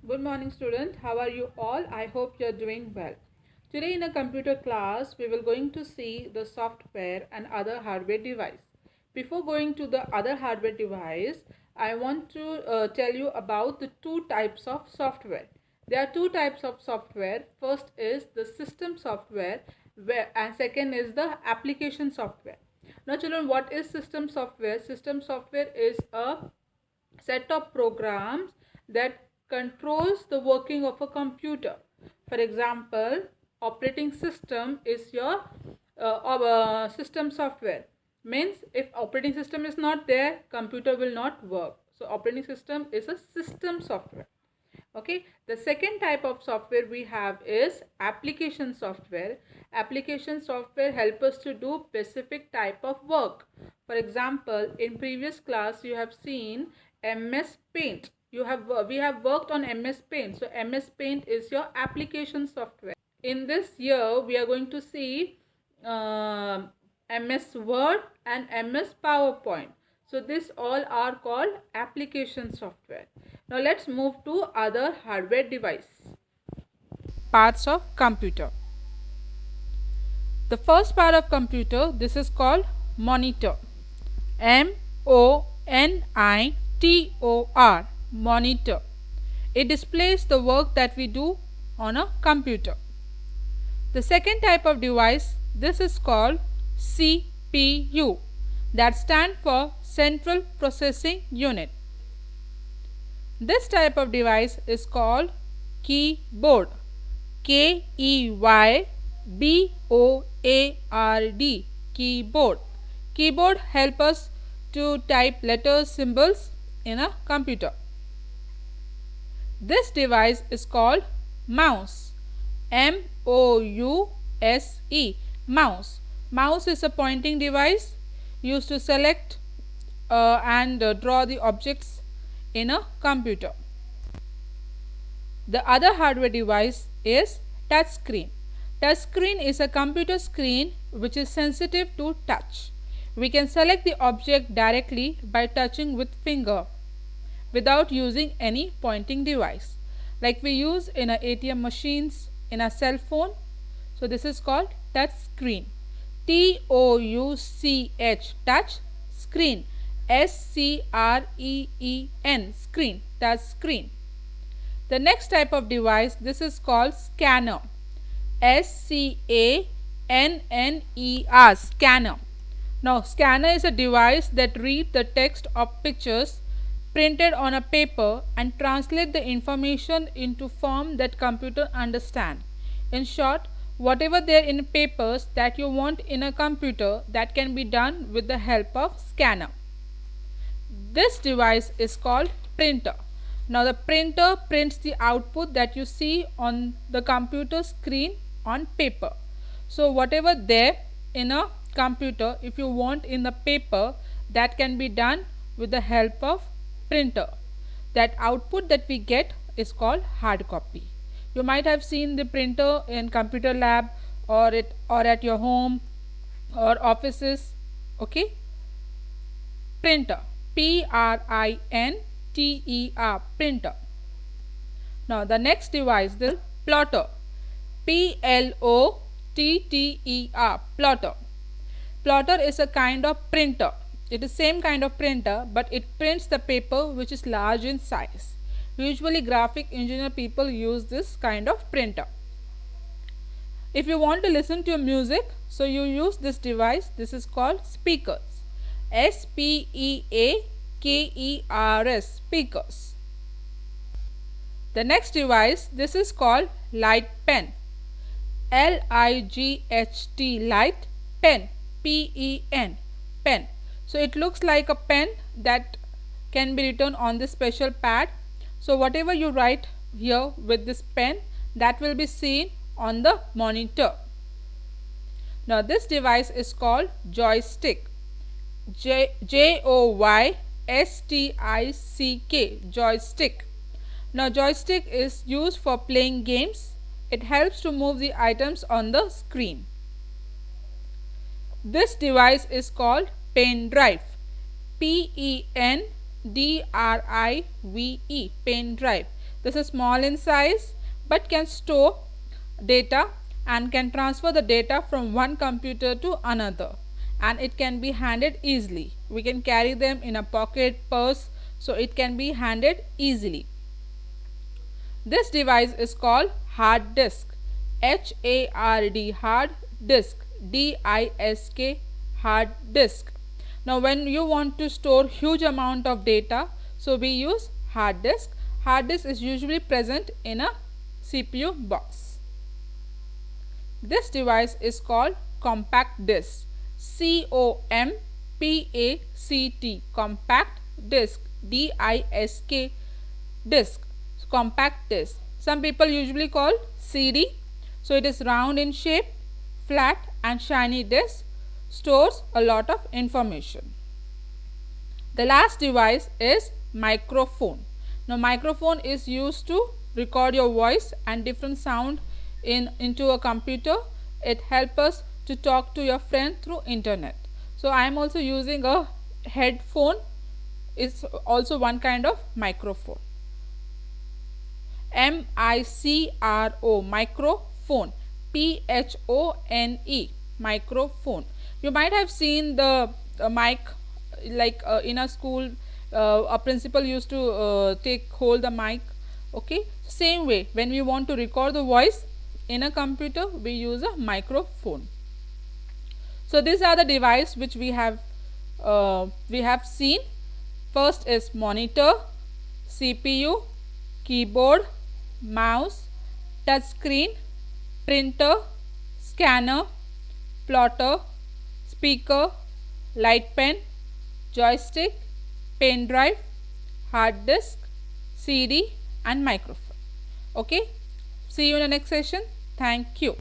Good morning, student. How are you all? I hope you are doing well. Today in a computer class, we will going to see the software and other hardware device. Before going to the other hardware device, I want to tell you about the two types of software. There are two types of software. First is the system software, and second is the application software. Now, children, what is system software? System software is a set of programs that controls the working of a computer. For example, operating system is your system software. Means if operating system is not there, computer will not work. So operating system is a system software. Okay, the second type of software we have is application software. Application software help us to do specific type of work. For example, in previous class you have seen MS Paint. We have worked on MS Paint. So MS Paint is your application software. In this year we are going to see MS Word and MS PowerPoint. So this all are called application software. Now let's move to other hardware device. Parts of computer. The first part of computer, this is called monitor. M-O-N-I-T-O-R, monitor. It displays the work that we do on a computer. The second type of device, this is called CPU, that stands for Central Processing Unit. This type of device is called keyboard. K-E-Y-B-O-A-R-D, keyboard. Keyboard help us to type letters, symbols in a computer. This device is called mouse. M-O-U-S-E, mouse. Mouse is a pointing device used to select and draw the objects in a computer. The other hardware device is touch screen. Touch screen is a computer screen which is sensitive to touch. We can select the object directly by touching with finger without using any pointing device, like we use in our ATM machines, in a cell phone. So this is called touch screen. T-O-U-C-H, touch screen. S-C-R-E-E-N, screen, touch screen. The next type of device, this is called scanner. S-C-A-N-N-E-R, scanner. Now scanner is a device that reads the text of pictures printed on a paper and translate the information into form that computer understand. In short, whatever there in papers that you want in a computer, that can be done with the help of scanner. This device is called printer. Now the printer prints the output that you see on the computer screen on paper. So whatever there in a computer, if you want in the paper, that can be done with the help of printer. That output that we get is called hard copy. You might have seen the printer in computer lab or at your home or offices. Okay, printer, P-R-I-N-T-E-R, printer. Now the next device, the plotter, P-L-O-T-T-E-R, plotter. Plotter is a kind of printer. It is same kind of printer, but it prints the paper which is large in size. Usually graphic engineer people use this kind of printer. If you want to listen to music, so you use this device. This is called speakers. S-P-E-A-K-E-R-S, speakers. The next device, this is called light pen. L-I-G-H-T, light, pen, P-E-N, pen. So it looks like a pen that can be written on this special pad. So whatever you write here with this pen, that will be seen on the monitor. Now this device is called joystick. J-O-Y-S-T-I-C-K, joystick. Now joystick is used for playing games. It helps to move the items on the screen. This device is called pen drive. P-E-N-D-R-I-V-E, pen drive. This is small in size but can store data and can transfer the data from one computer to another, and it can be handled easily. We can carry them in a pocket, purse, so it can be handled easily. This device is called hard disk. HARD, hard disk, DISK, hard disk. Now when you want to store huge amount of data, so we use hard disk. Hard disk is usually present in a CPU box. This device is called compact disk. COMPACT, compact disk, DISK, disk, compact disk. Some people usually call CD. So it is round in shape, flat and shiny disk, stores a lot of information. The last device is microphone. Now microphone is used to record your voice and different sound into a computer. It helps us to talk to your friend through internet. So I am also using a headphone. It's also one kind of microphone. MICRO, microphone, PHONE, microphone. You might have seen the mic, like in a school, a principal used to hold the mic. Okay, same way, when we want to record the voice in a computer, we use a microphone. So these are the devices which we have seen. First is monitor, CPU, keyboard, mouse, touch screen, printer, scanner, plotter, speaker, light pen, joystick, pen drive, hard disk, CD and microphone. Okay, see you in the next session. Thank you.